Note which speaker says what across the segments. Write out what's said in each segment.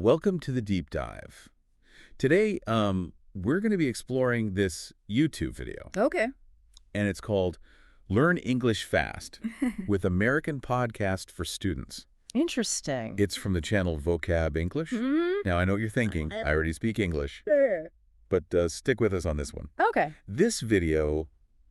Speaker 1: Welcome to the deep dive. Today, we're going to be exploring this YouTube video,
Speaker 2: Okay.
Speaker 1: and it's called Learn English Fast with American Podcast for Students.
Speaker 2: Interesting.
Speaker 1: It's from the channel Vocab English. Now, I know what you're thinking. I already speak English, but stick with us on this one.
Speaker 2: Okay.
Speaker 1: This video,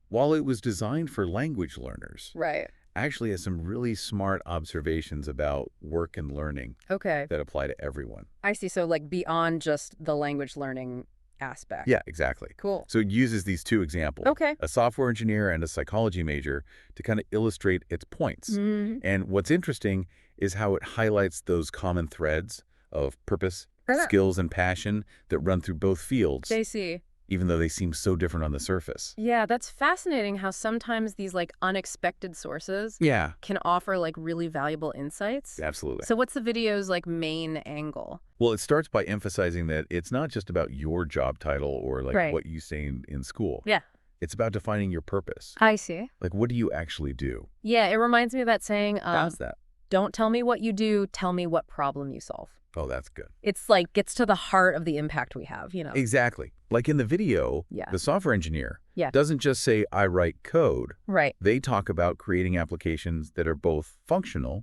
Speaker 1: while it was designed for language learners,
Speaker 2: Right.
Speaker 1: actually has some really smart observations about work and learning
Speaker 2: Okay.
Speaker 1: that apply to everyone.
Speaker 2: I see. So like beyond just the language learning aspect.
Speaker 1: Yeah, exactly.
Speaker 2: Cool.
Speaker 1: So it uses these two examples,
Speaker 2: Okay.
Speaker 1: a software engineer and a psychology major, to kind of illustrate its points. And what's interesting is how it highlights those common threads of purpose, skills, and passion that run through both fields,
Speaker 2: I see.
Speaker 1: even though they seem so different on the surface.
Speaker 2: Yeah, that's fascinating how sometimes these like unexpected sources
Speaker 1: Yeah,
Speaker 2: can offer like really valuable insights.
Speaker 1: absolutely.
Speaker 2: So what's the video's like main angle?
Speaker 1: Well, it starts by emphasizing that it's not just about your job title or like
Speaker 2: Right.
Speaker 1: what you say in school.
Speaker 2: Yeah.
Speaker 1: It's about defining your purpose.
Speaker 2: I see.
Speaker 1: Like, what do you actually do?
Speaker 2: Yeah, it reminds me of that saying,
Speaker 1: How's that?
Speaker 2: don't tell me what you do, tell me what problem you solve.
Speaker 1: Oh, that's good.
Speaker 2: It's like gets to the heart of the impact we have, you know?
Speaker 1: Exactly. Like in the video,
Speaker 2: Yeah.
Speaker 1: the software engineer
Speaker 2: Yeah.
Speaker 1: doesn't just say, I write code.
Speaker 2: Right.
Speaker 1: They talk about creating applications that are both functional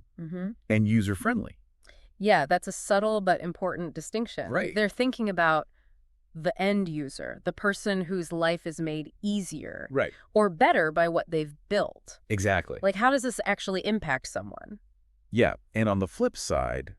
Speaker 1: and user-friendly.
Speaker 2: Yeah, that's a subtle but important distinction.
Speaker 1: Right.
Speaker 2: They're thinking about the end user, the person whose life is made easier
Speaker 1: Right.
Speaker 2: or better by what they've built.
Speaker 1: Exactly.
Speaker 2: Like, how does this actually impact someone?
Speaker 1: Yeah. And on the flip side,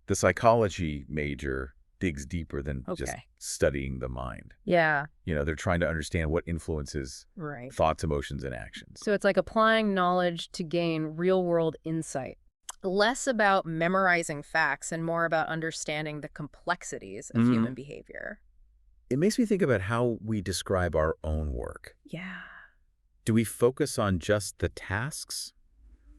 Speaker 1: the psychology major digs deeper than just
Speaker 2: Okay.
Speaker 1: studying the mind.
Speaker 2: Yeah,
Speaker 1: You know, they're trying to understand what influences
Speaker 2: right.
Speaker 1: thoughts, emotions, and actions.
Speaker 2: So it's like applying knowledge to gain real-world insight. Less about memorizing facts and more about understanding the complexities of human behavior.
Speaker 1: It makes me think about how we describe our own work.
Speaker 2: Yeah.
Speaker 1: Do we focus on just the tasks,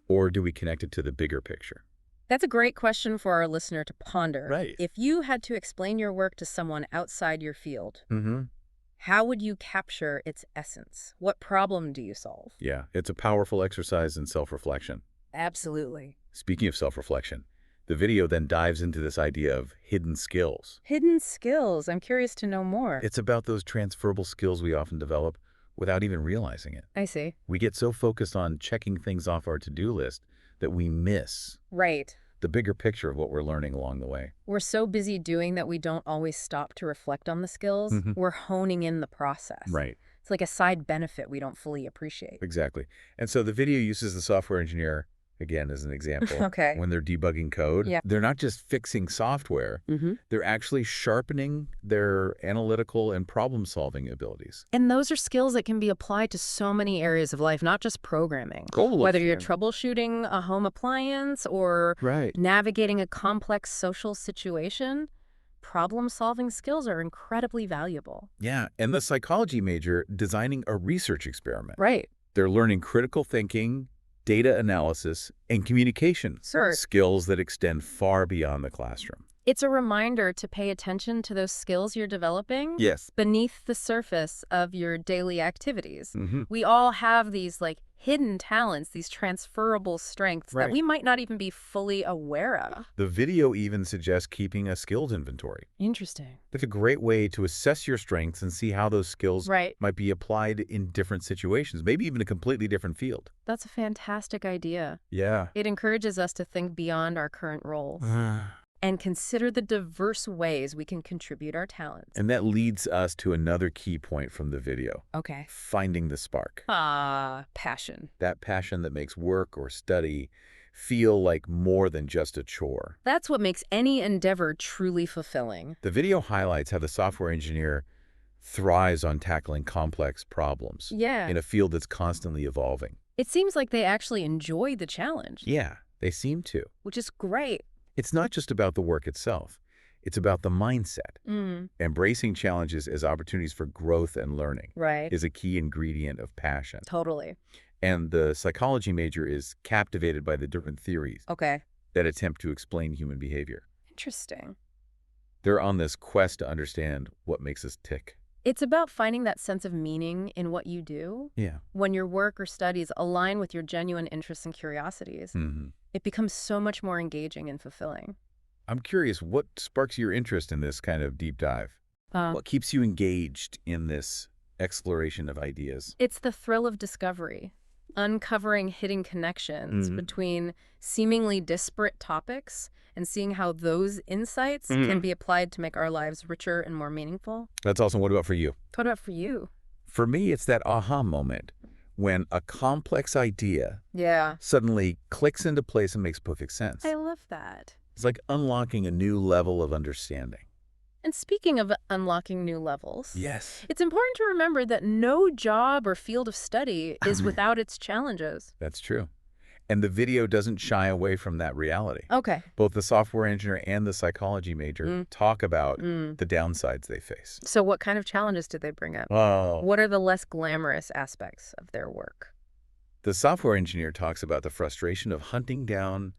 Speaker 1: or do we connect it to the bigger picture?
Speaker 2: That's a great question for our listener to ponder.
Speaker 1: Right.
Speaker 2: If you had to explain your work to someone outside your field, how would you capture its essence? What problem do you solve?
Speaker 1: Yeah, it's a powerful exercise in self-reflection.
Speaker 2: Absolutely.
Speaker 1: Speaking of self-reflection, the video then dives into this idea of hidden skills.
Speaker 2: Hidden skills. I'm curious to know more.
Speaker 1: It's about those transferable skills we often develop without even realizing it.
Speaker 2: I see.
Speaker 1: We get so focused on checking things off our to-do list that we miss
Speaker 2: Right.
Speaker 1: the bigger picture of what we're learning along the way.
Speaker 2: We're so busy doing that we don't always stop to reflect on the skills. We're honing in the process.
Speaker 1: Right.
Speaker 2: It's like a side benefit we don't fully appreciate.
Speaker 1: Exactly. And so the video uses the software engineer, again, as an example.
Speaker 2: Okay.
Speaker 1: When they're debugging code,
Speaker 2: Yeah.
Speaker 1: they're not just fixing software, they're actually sharpening their analytical and problem-solving abilities.
Speaker 2: And those are skills that can be applied to so many areas of life, not just programming.
Speaker 1: Totally.
Speaker 2: Whether you're troubleshooting a home appliance or
Speaker 1: Right.
Speaker 2: navigating a complex social situation, problem-solving skills are incredibly valuable.
Speaker 1: Yeah, and the psychology major designing a research experiment.
Speaker 2: Right.
Speaker 1: They're learning critical thinking, data analysis, and communication
Speaker 2: Sure.
Speaker 1: skills that extend far beyond the classroom.
Speaker 2: It's a reminder to pay attention to those skills you're developing
Speaker 1: Yes.
Speaker 2: beneath the surface of your daily activities. We all have these like hidden talents, these transferable strengths
Speaker 1: Right.
Speaker 2: that we might not even be fully aware of.
Speaker 1: The video even suggests keeping a skills inventory.
Speaker 2: Interesting.
Speaker 1: That's a great way to assess your strengths and see how those skills
Speaker 2: Right.
Speaker 1: might be applied in different situations, maybe even a completely different field.
Speaker 2: That's a fantastic idea.
Speaker 1: Yeah.
Speaker 2: It encourages us to think beyond our current roles and consider the diverse ways we can contribute our talents.
Speaker 1: And that leads us to another key point from the video,
Speaker 2: Okay.
Speaker 1: finding the spark.
Speaker 2: Passion.
Speaker 1: That passion that makes work or study feel like more than just a chore.
Speaker 2: That's what makes any endeavor truly fulfilling.
Speaker 1: The video highlights how the software engineer thrives on tackling complex problems
Speaker 2: Yeah.
Speaker 1: in a field that's constantly evolving.
Speaker 2: It seems like they actually enjoy the challenge,
Speaker 1: Yeah, they seem to.
Speaker 2: which is great.
Speaker 1: It's not just about the work itself. It's about the mindset. Embracing challenges as opportunities for growth and learning
Speaker 2: Right.
Speaker 1: is a key ingredient of passion.
Speaker 2: Totally.
Speaker 1: And the psychology major is captivated by the different theories
Speaker 2: Okay.
Speaker 1: that attempt to explain human behavior.
Speaker 2: Interesting.
Speaker 1: They're on this quest to understand what makes us tick.
Speaker 2: It's about finding that sense of meaning in what you do.
Speaker 1: Yeah.
Speaker 2: When your work or studies align with your genuine interests and curiosities, it becomes so much more engaging and fulfilling.
Speaker 1: I'm curious, what sparks your interest in this kind of deep dive?
Speaker 2: Uh,
Speaker 1: What keeps you engaged in this exploration of ideas?
Speaker 2: it's the thrill of discovery, uncovering hidden connections
Speaker 1: Hmm.
Speaker 2: between seemingly disparate topics and seeing how those insights
Speaker 1: Hmm.
Speaker 2: can be applied to make our lives richer and more meaningful.
Speaker 1: That's awesome. What about for you?
Speaker 2: What about for you?
Speaker 1: For me, it's that aha moment when a complex idea
Speaker 2: Yeah,
Speaker 1: suddenly clicks into place and makes perfect sense.
Speaker 2: I love that.
Speaker 1: It's like unlocking a new level of understanding.
Speaker 2: And speaking of unlocking new levels,
Speaker 1: Yes.
Speaker 2: it's important to remember that no job or field of study is without its challenges.
Speaker 1: That's true. And the video doesn't shy away from that reality.
Speaker 2: Okay.
Speaker 1: Both the software engineer and the psychology major talk about
Speaker 2: Mm.
Speaker 1: the downsides they face.
Speaker 2: So what kind of challenges did they bring up?
Speaker 1: Oh.
Speaker 2: What are the less glamorous aspects of their work?
Speaker 1: The software engineer talks about the frustration of hunting down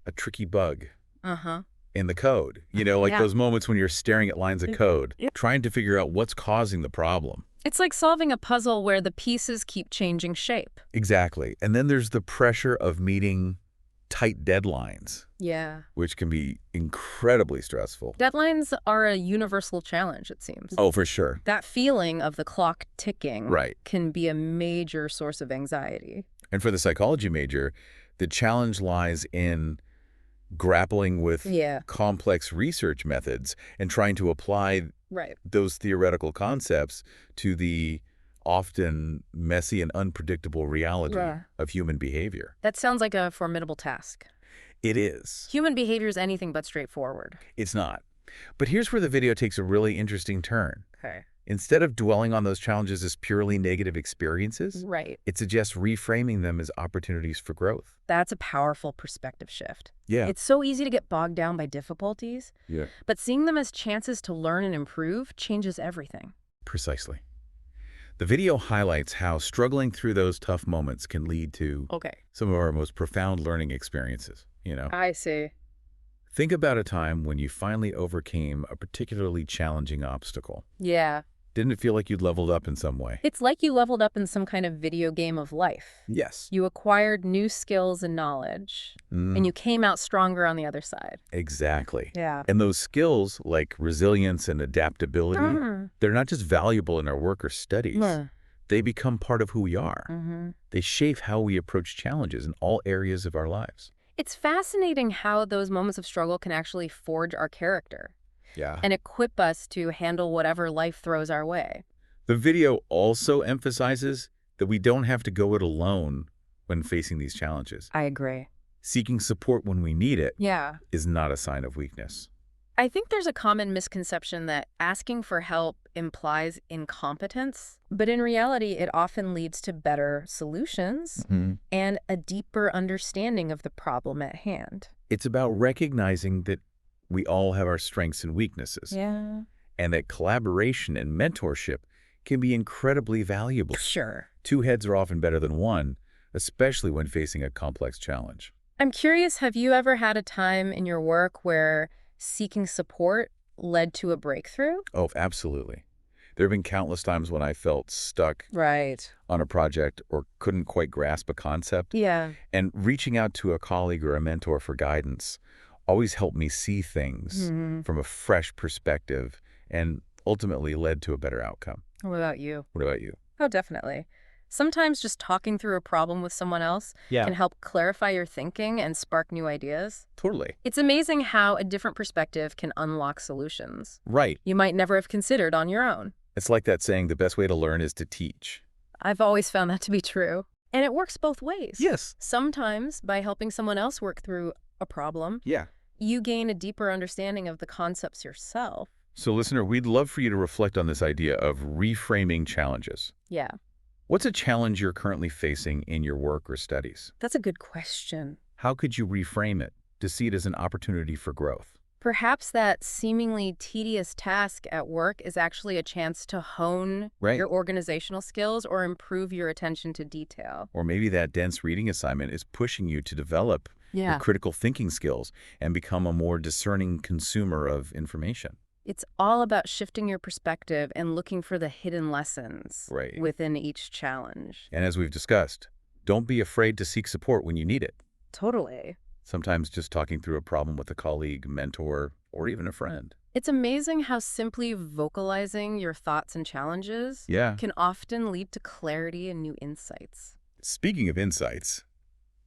Speaker 1: a tricky bug
Speaker 2: Uh-huh.
Speaker 1: in the code. You know, like
Speaker 2: Yeah.
Speaker 1: those moments when you're staring at lines of code,
Speaker 2: Yep.
Speaker 1: trying to figure out what's causing the problem.
Speaker 2: It's like solving a puzzle where the pieces keep changing shape.
Speaker 1: Exactly. And then there's the pressure of meeting tight deadlines,
Speaker 2: Yeah.
Speaker 1: which can be incredibly stressful.
Speaker 2: Deadlines are a universal challenge, it seems.
Speaker 1: Oh, for sure.
Speaker 2: That feeling of the clock ticking
Speaker 1: Right.
Speaker 2: can be a major source of anxiety.
Speaker 1: And for the psychology major, the challenge lies in grappling with
Speaker 2: Yeah.
Speaker 1: complex research methods and trying to apply
Speaker 2: Right.
Speaker 1: those theoretical concepts to the often messy and unpredictable reality
Speaker 2: Yeah.
Speaker 1: of human behavior.
Speaker 2: That sounds like a formidable task.
Speaker 1: It is.
Speaker 2: Human behavior is anything but straightforward.
Speaker 1: It's not. But here's where the video takes a really interesting turn.
Speaker 2: Okay.
Speaker 1: Instead of dwelling on those challenges as purely negative experiences,
Speaker 2: Right.
Speaker 1: it suggests reframing them as opportunities for growth.
Speaker 2: That's a powerful perspective shift.
Speaker 1: Yeah.
Speaker 2: It's so easy to get bogged down by difficulties,
Speaker 1: Yeah.
Speaker 2: but seeing them as chances to learn and improve changes everything.
Speaker 1: Precisely. The video highlights how struggling through those tough moments can lead to
Speaker 2: Okay.
Speaker 1: some of our most profound learning experiences, you know?
Speaker 2: I see.
Speaker 1: Think about a time when you finally overcame a particularly challenging obstacle.
Speaker 2: Yeah.
Speaker 1: Didn't it feel like you'd leveled up in some way?
Speaker 2: It's like you leveled up in some kind of video game of life.
Speaker 1: Yes.
Speaker 2: You acquired new skills and knowledge, and you came out stronger on the other side.
Speaker 1: Exactly.
Speaker 2: Yeah.
Speaker 1: And those skills, like resilience and adaptability, they're not just valuable in our work or studies. They become part of who we are. They shape how we approach challenges in all areas of our lives.
Speaker 2: It's fascinating how those moments of struggle can actually forge our character
Speaker 1: Yeah.
Speaker 2: and equip us to handle whatever life throws our way.
Speaker 1: The video also emphasizes that we don't have to go it alone when facing these challenges.
Speaker 2: I agree.
Speaker 1: Seeking support when we need it
Speaker 2: Yeah.
Speaker 1: is not a sign of weakness.
Speaker 2: I think there's a common misconception that asking for help implies incompetence, but in reality, it often leads to better solutions and a deeper understanding of the problem at hand.
Speaker 1: It's about recognizing that we all have our strengths and weaknesses,
Speaker 2: Yeah.
Speaker 1: and that collaboration and mentorship can be incredibly valuable.
Speaker 2: Sure.
Speaker 1: Two heads are often better than one, especially when facing a complex challenge.
Speaker 2: I'm curious, have you ever had a time in your work where seeking support led to a breakthrough?
Speaker 1: Oh, absolutely. There have been countless times when I felt stuck
Speaker 2: Right.
Speaker 1: on a project or couldn't quite grasp a concept,
Speaker 2: Yeah.
Speaker 1: and reaching out to a colleague or a mentor for guidance always helped me see things from a fresh perspective and ultimately led to a better outcome.
Speaker 2: What about you?
Speaker 1: What about you?
Speaker 2: Oh, definitely. Sometimes just talking through a problem with someone else can help clarify your thinking and spark new ideas.
Speaker 1: Totally.
Speaker 2: It's amazing how a different perspective can unlock solutions
Speaker 1: Right.
Speaker 2: you might never have considered on your own.
Speaker 1: It's like that saying, the best way to learn is to teach.
Speaker 2: I've always found that to be true. And it works both ways.
Speaker 1: Yes.
Speaker 2: Sometimes, by helping someone else work through a problem,
Speaker 1: Yeah.
Speaker 2: you gain a deeper understanding of the concepts yourself.
Speaker 1: So, listener, we'd love for you to reflect on this idea of reframing challenges.
Speaker 2: Yeah,
Speaker 1: What's a challenge you're currently facing in your work or studies?
Speaker 2: that's a good question.
Speaker 1: How could you reframe it to see it as an opportunity for growth?
Speaker 2: Perhaps that seemingly tedious task at work is actually a chance to hone
Speaker 1: Right.
Speaker 2: your organizational skills or improve your attention to detail.
Speaker 1: Or maybe that dense reading assignment is pushing you to develop your critical thinking skills and become a more discerning consumer of information.
Speaker 2: It's all about shifting your perspective and looking for the hidden lessons
Speaker 1: Right.
Speaker 2: within each challenge.
Speaker 1: And as we've discussed, don't be afraid to seek support when you need it.
Speaker 2: Totally.
Speaker 1: Sometimes just talking through a problem with a colleague, mentor, or even a friend.
Speaker 2: It's amazing how simply vocalizing your thoughts and challenges
Speaker 1: Yeah.
Speaker 2: can often lead to clarity and new insights.
Speaker 1: Speaking of insights,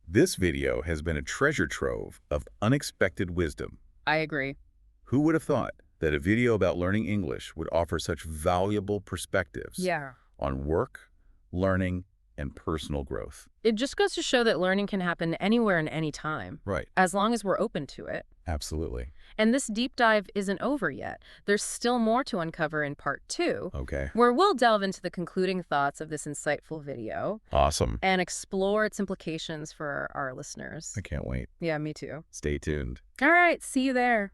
Speaker 1: this video has been a treasure trove of unexpected wisdom.
Speaker 2: I agree.
Speaker 1: Who would have thought that a video about learning English would offer such valuable perspectives
Speaker 2: Yeah.
Speaker 1: on work, learning, and personal growth?
Speaker 2: It just goes to show that learning can happen anywhere and anytime,
Speaker 1: Right.
Speaker 2: as long as we're open to it.
Speaker 1: Absolutely.
Speaker 2: And this deep dive isn't over yet. There's still more to uncover in part 2,
Speaker 1: Okay.
Speaker 2: where we'll delve into the concluding thoughts of this insightful video
Speaker 1: Awesome.
Speaker 2: and explore its implications for our listeners.
Speaker 1: I can't wait.
Speaker 2: Yeah, me too.
Speaker 1: Stay tuned.
Speaker 2: All right, see you there.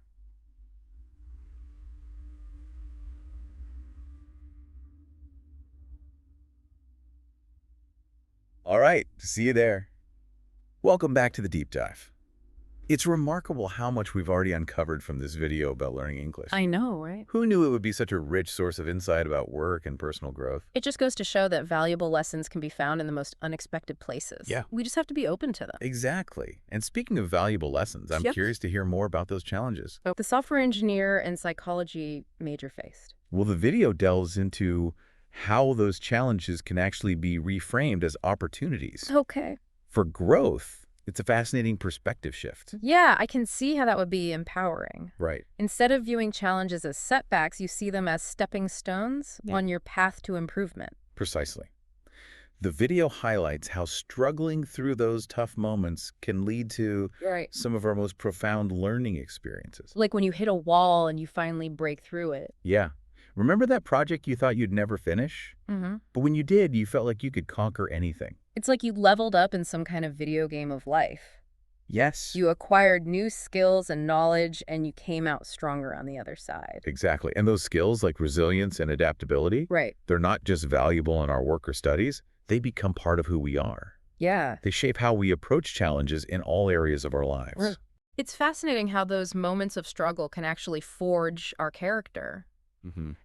Speaker 1: All right. See you there. Welcome back to the deep dive. It's remarkable how much we've already uncovered from this video about learning English.
Speaker 2: I know, right?
Speaker 1: Who knew it would be such a rich source of insight about work and personal growth?
Speaker 2: It just goes to show that valuable lessons can be found in the most unexpected places.
Speaker 1: Yeah.
Speaker 2: We just have to be open to them.
Speaker 1: Exactly. And speaking of valuable lessons, I'm
Speaker 2: Yep.
Speaker 1: curious to hear more about those challenges.
Speaker 2: The software engineer and psychology major faced.
Speaker 1: Well, the video delves into how those challenges can actually be reframed as opportunities
Speaker 2: Okay.
Speaker 1: for growth. It's a fascinating perspective shift.
Speaker 2: Yeah, I can see how that would be empowering.
Speaker 1: Right.
Speaker 2: Instead of viewing challenges as setbacks, you see them as stepping stones
Speaker 1: Yeah.
Speaker 2: on your path to improvement.
Speaker 1: Precisely. The video highlights how struggling through those tough moments can lead to
Speaker 2: Right.
Speaker 1: some of our most profound learning experiences.
Speaker 2: Like when you hit a wall and you finally break through it.
Speaker 1: Yeah. Remember that project you thought you'd never finish?
Speaker 2: Mm-hmm.
Speaker 1: But when you did, you felt like you could conquer anything.
Speaker 2: It's like you leveled up in some kind of video game of life.
Speaker 1: Yes.
Speaker 2: You acquired new skills and knowledge, and you came out stronger on the other side.
Speaker 1: Exactly. And those skills like resilience and adaptability,
Speaker 2: Right.
Speaker 1: they're not just valuable in our work or studies, they become part of who we are.
Speaker 2: Yeah.
Speaker 1: They shape how we approach challenges in all areas of our lives.
Speaker 2: It's fascinating how those moments of struggle can actually forge our character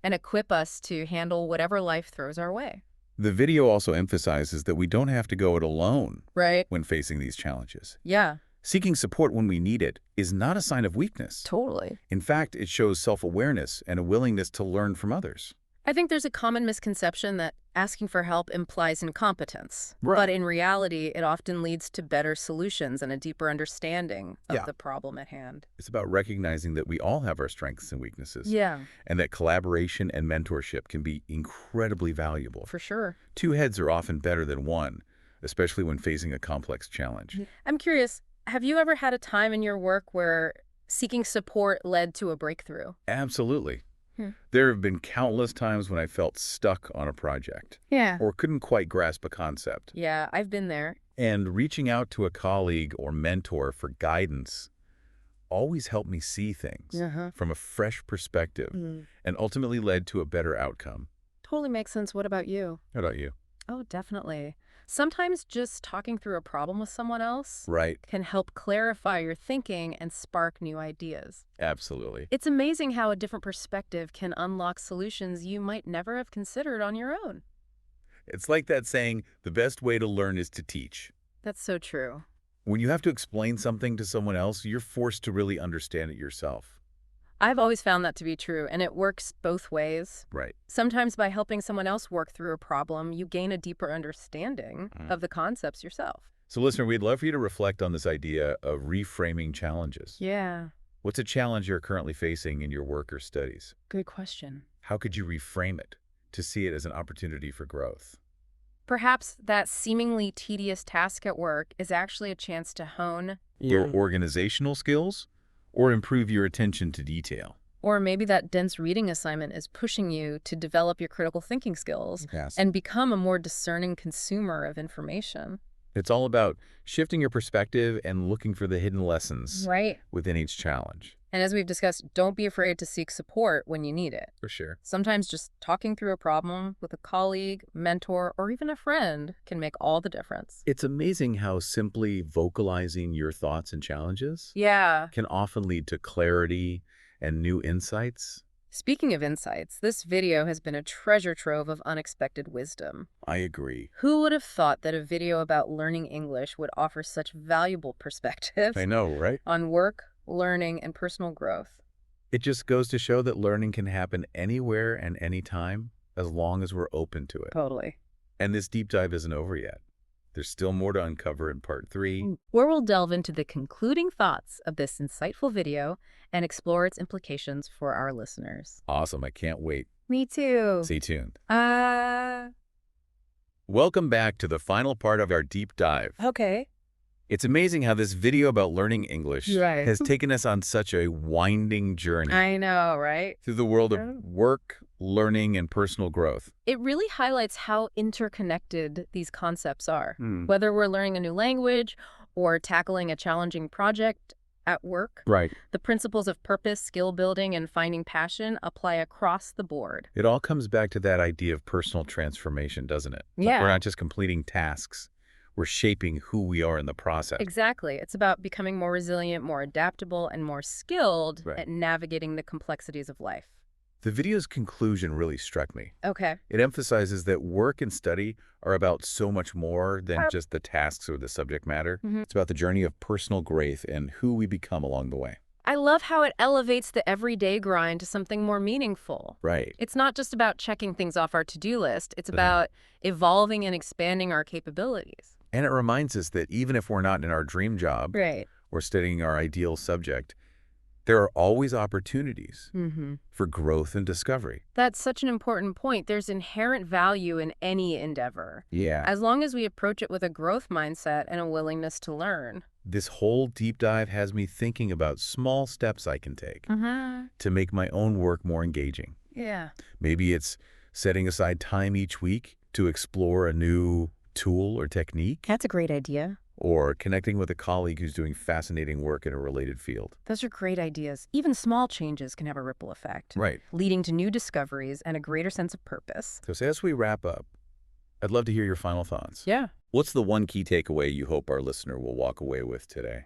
Speaker 2: and equip us to handle whatever life throws our way.
Speaker 1: The video also emphasizes that we don't have to go it alone
Speaker 2: Right.
Speaker 1: when facing these challenges.
Speaker 2: Yeah,
Speaker 1: Seeking support when we need it is not a sign of weakness.
Speaker 2: totally.
Speaker 1: In fact, it shows self-awareness and a willingness to learn from others.
Speaker 2: I think there's a common misconception that asking for help implies incompetence.
Speaker 1: Right.
Speaker 2: But in reality, it often leads to better solutions and a deeper understanding of
Speaker 1: Yeah.
Speaker 2: the problem at hand.
Speaker 1: It's about recognizing that we all have our strengths and weaknesses,
Speaker 2: Yeah,
Speaker 1: and that collaboration and mentorship can be incredibly valuable.
Speaker 2: for sure.
Speaker 1: Two heads are often better than one, especially when facing a complex challenge.
Speaker 2: I'm curious, have you ever had a time in your work where seeking support led to a breakthrough?
Speaker 1: Absolutely.
Speaker 2: Hmm.
Speaker 1: There have been countless times when I felt stuck on a project
Speaker 2: Yeah.
Speaker 1: or couldn't quite grasp a concept.
Speaker 2: Yeah, I've been there.
Speaker 1: And reaching out to a colleague or mentor for guidance always helped me see things from a fresh perspective and ultimately led to a better outcome.
Speaker 2: Totally makes sense. What about you?
Speaker 1: How about you?
Speaker 2: Oh, definitely. Sometimes just talking through a problem with someone else
Speaker 1: Right.
Speaker 2: can help clarify your thinking and spark new ideas.
Speaker 1: Absolutely.
Speaker 2: It's amazing how a different perspective can unlock solutions you might never have considered on your own.
Speaker 1: It's like that saying, the best way to learn is to teach.
Speaker 2: That's so true.
Speaker 1: When you have to explain something to someone else, you're forced to really understand it yourself.
Speaker 2: I've always found that to be true, and it works both ways.
Speaker 1: Right.
Speaker 2: Sometimes by helping someone else work through a problem, you gain a deeper understanding of the concepts yourself.
Speaker 1: So listener, we'd love for you to reflect on this idea of reframing challenges.
Speaker 2: Yeah,
Speaker 1: What's a challenge you're currently facing in your work or studies?
Speaker 2: good question.
Speaker 1: How could you reframe it to see it as an opportunity for growth?
Speaker 2: Perhaps that seemingly tedious task at work is actually a chance to hone
Speaker 1: Your organizational skills or improve your attention to detail?
Speaker 2: Or maybe that dense reading assignment is pushing you to develop your critical thinking skills
Speaker 1: Yes.
Speaker 2: and become a more discerning consumer of information.
Speaker 1: It's all about shifting your perspective and looking for the hidden lessons
Speaker 2: Right.
Speaker 1: within each challenge.
Speaker 2: And as we've discussed, don't be afraid to seek support when you need it.
Speaker 1: For sure.
Speaker 2: Sometimes just talking through a problem with a colleague, mentor, or even a friend can make all the difference.
Speaker 1: It's amazing how simply vocalizing your thoughts and challenges
Speaker 2: Yeah.
Speaker 1: can often lead to clarity and new insights.
Speaker 2: Speaking of insights, this video has been a treasure trove of unexpected wisdom.
Speaker 1: I agree.
Speaker 2: Who would have thought that a video about learning English would offer such valuable perspectives
Speaker 1: I know, right?
Speaker 2: on work, learning, and personal growth?
Speaker 1: It just goes to show that learning can happen anywhere and anytime as long as we're open to it.
Speaker 2: Totally.
Speaker 1: And this deep dive isn't over yet. There's still more to uncover in part 3.
Speaker 2: Where we'll delve into the concluding thoughts of this insightful video and explore its implications for our listeners.
Speaker 1: Awesome. I can't wait.
Speaker 2: Me too.
Speaker 1: Stay tuned. Welcome back to the final part of our deep dive.
Speaker 2: Okay.
Speaker 1: It's amazing how this video about learning English
Speaker 2: Right.
Speaker 1: has taken us on such a winding journey
Speaker 2: I know, right?
Speaker 1: through the world of work, learning, and personal growth.
Speaker 2: It really highlights how interconnected these concepts are.
Speaker 1: Hmm.
Speaker 2: Whether we're learning a new language or tackling a challenging project at work,
Speaker 1: Right.
Speaker 2: the principles of purpose, skill building, and finding passion apply across the board.
Speaker 1: It all comes back to that idea of personal transformation, doesn't it?
Speaker 2: Yeah.
Speaker 1: We're not just completing tasks. We're shaping who we are in the process.
Speaker 2: Exactly. It's about becoming more resilient, more adaptable, and more skilled
Speaker 1: Right.
Speaker 2: at navigating the complexities of life.
Speaker 1: The video's conclusion really struck me.
Speaker 2: Okay.
Speaker 1: It emphasizes that work and study are about so much more than just the tasks or the subject matter. It's about the journey of personal growth and who we become along the way.
Speaker 2: I love how it elevates the everyday grind to something more meaningful.
Speaker 1: Right.
Speaker 2: It's not just about checking things off our to-do list. It's about evolving and expanding our capabilities.
Speaker 1: And it reminds us that even if we're not in our dream job
Speaker 2: Right.
Speaker 1: or studying our ideal subject, there are always opportunities for growth and discovery.
Speaker 2: That's such an important point. There's inherent value in any endeavor,
Speaker 1: Yeah.
Speaker 2: as long as we approach it with a growth mindset and a willingness to learn.
Speaker 1: This whole deep dive has me thinking about small steps I can take to make my own work more engaging.
Speaker 2: Yeah.
Speaker 1: Maybe it's setting aside time each week to explore a new tool or technique,
Speaker 2: That's a great idea.
Speaker 1: or connecting with a colleague who's doing fascinating work in a related field.
Speaker 2: Those are great ideas. Even small changes can have a ripple effect,
Speaker 1: Right.
Speaker 2: leading to new discoveries and a greater sense of purpose.
Speaker 1: So as we wrap up, I'd love to hear your final thoughts.
Speaker 2: Yeah.
Speaker 1: What's the one key takeaway you hope our listener will walk away with today?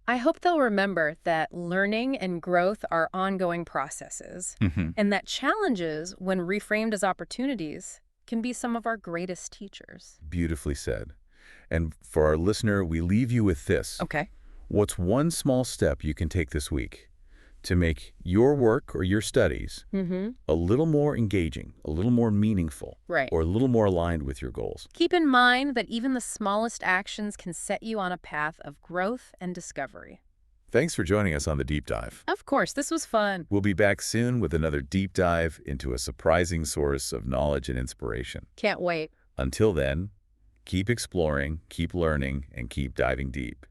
Speaker 2: I hope they'll remember that learning and growth are ongoing processes, and that challenges, when reframed as opportunities, can be some of our greatest teachers.
Speaker 1: Beautifully said. And for our listener, we leave you with this.
Speaker 2: Okay.
Speaker 1: What's one small step you can take this week to make your work or your studies a little more engaging, a little more meaningful,
Speaker 2: Right.
Speaker 1: or a little more aligned with your goals?
Speaker 2: Keep in mind that even the smallest actions can set you on a path of growth and discovery.
Speaker 1: Thanks for joining us on The Deep Dive.
Speaker 2: Of course, this was fun.
Speaker 1: We'll be back soon with another deep dive into a surprising source of knowledge and inspiration.
Speaker 2: Can't wait.
Speaker 1: Until then, keep exploring, keep learning, and keep diving deep.